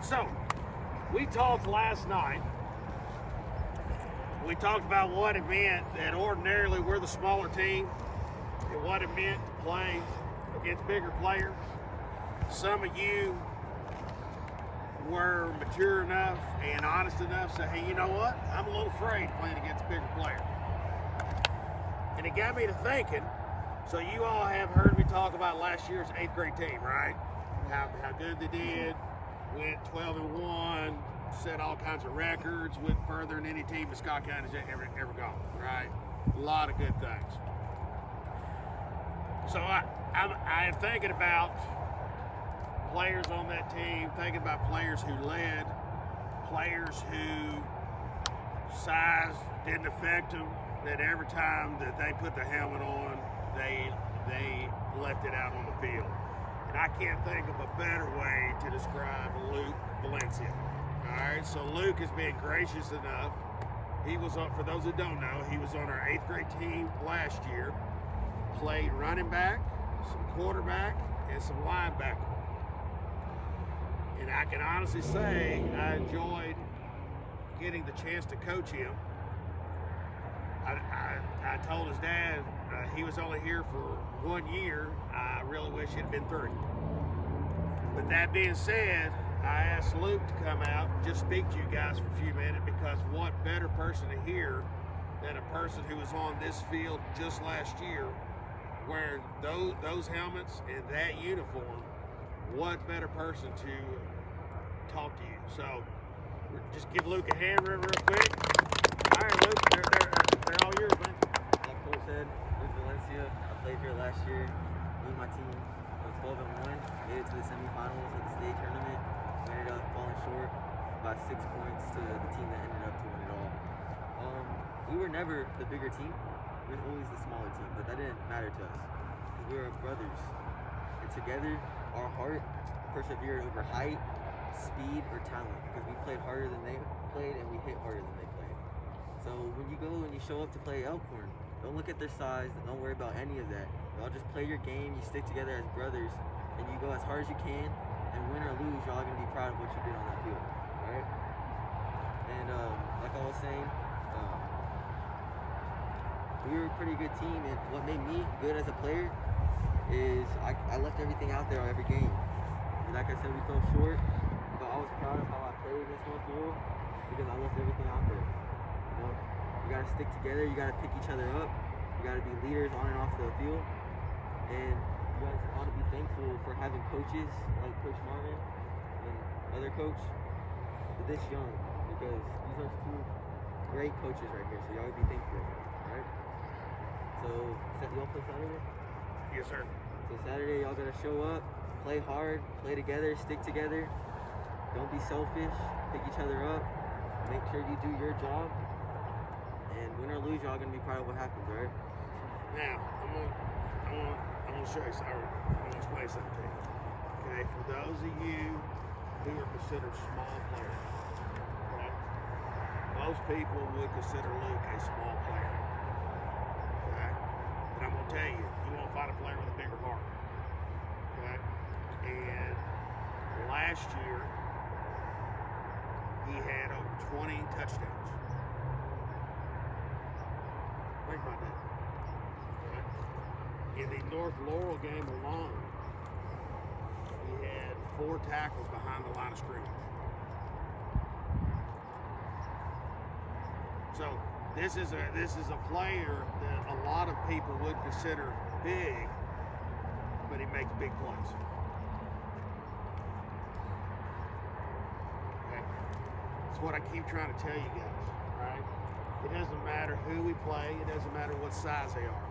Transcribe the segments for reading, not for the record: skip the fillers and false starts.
So, we talked last night. We talked about what it meant that ordinarily we're the smaller team and what it meant to play against bigger players. Some of you were mature enough and honest enough to say, hey, you know what? I'm a little afraid playing against bigger players. And it got me to thinking, so you all have heard me talk about last year's 8th grade team, right? How good they did, went 12-1, set all kinds of records, went further than any team in Scott County's ever gone, right? A lot of good things. So I am thinking about players on that team, thinking about players who led, players who size didn't affect them, that every time that they put the helmet on, they left it out on the field. And I can't think of a better way to describe Luke Valencia. All right, so Luke has been gracious enough. He was on, for those who don't know, he was on our 8th grade team last year, played running back, some quarterback, and some linebacker. And I can honestly say I enjoyed getting the chance to coach him. I told his dad he was only here for 1 year. I really wish it had been 3. But that being said, I asked Luke to come out and just speak to you guys for a few minutes, because what better person to hear than a person who was on this field just last year wearing those helmets and that uniform. What better person to talk to you? So just give Luke a hand real quick. All right, Luke, they're all yours, man. Like Coach said, Luke Valencia. I played here last year. Me and my team went 12-1, made it to the semifinals of the state tournament. We ended up falling short by 6 points to the team that ended up to win it all. We were never the bigger team. We were always the smaller team, but that didn't matter to us because we were brothers. And together, our heart persevered over height, speed, or talent, because we played harder than they played and we hit harder than they played. So when you go and you show up to play Elkhorn, don't look at their size, don't worry about any of that. Y'all just play your game, you stick together as brothers, and you go as hard as you can, and win or lose, y'all gonna be proud of what you did on that field, right? And like I was saying, we were a pretty good team, and what made me good as a player is I left everything out there on every game. And like I said, we fell short, but I was proud of how I played against North Laurel because I left everything out there. You know, you gotta stick together, you gotta pick each other up, you gotta be leaders on and off the field, and you guys ought to be thankful for having coaches like Coach Marvin and other coach this young, because these are 2 great coaches right here, so y'all be thankful, right? So, y'all play Saturday? Yes, sir. So Saturday, y'all gotta show up, play hard, play together, stick together. Don't be selfish, pick each other up, make sure you do your job, and win or lose, y'all gonna be proud of what happens, right? Now, I'm gonna show you something. I'm gonna explain something to you. Okay, for those of you who are considered small players, okay, most people would consider Luke a small player. Okay, and I'm gonna tell you, you won't find a player with a bigger heart. Okay, and last year he had over 20 touchdowns. Think about that. In the North Laurel game alone, he had 4 tackles behind the line of scrimmage. So this is a player that a lot of people would consider big, but he makes big plays. Okay. That's what I keep trying to tell you guys, right? It doesn't matter who we play, it doesn't matter what size they are.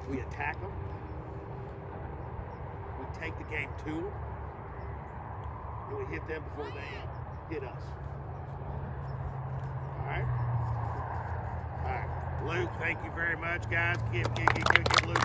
We attack them. We take the game to them. And we hit them before they hit us. All right? All right. Luke, thank you very much, guys. Give Luke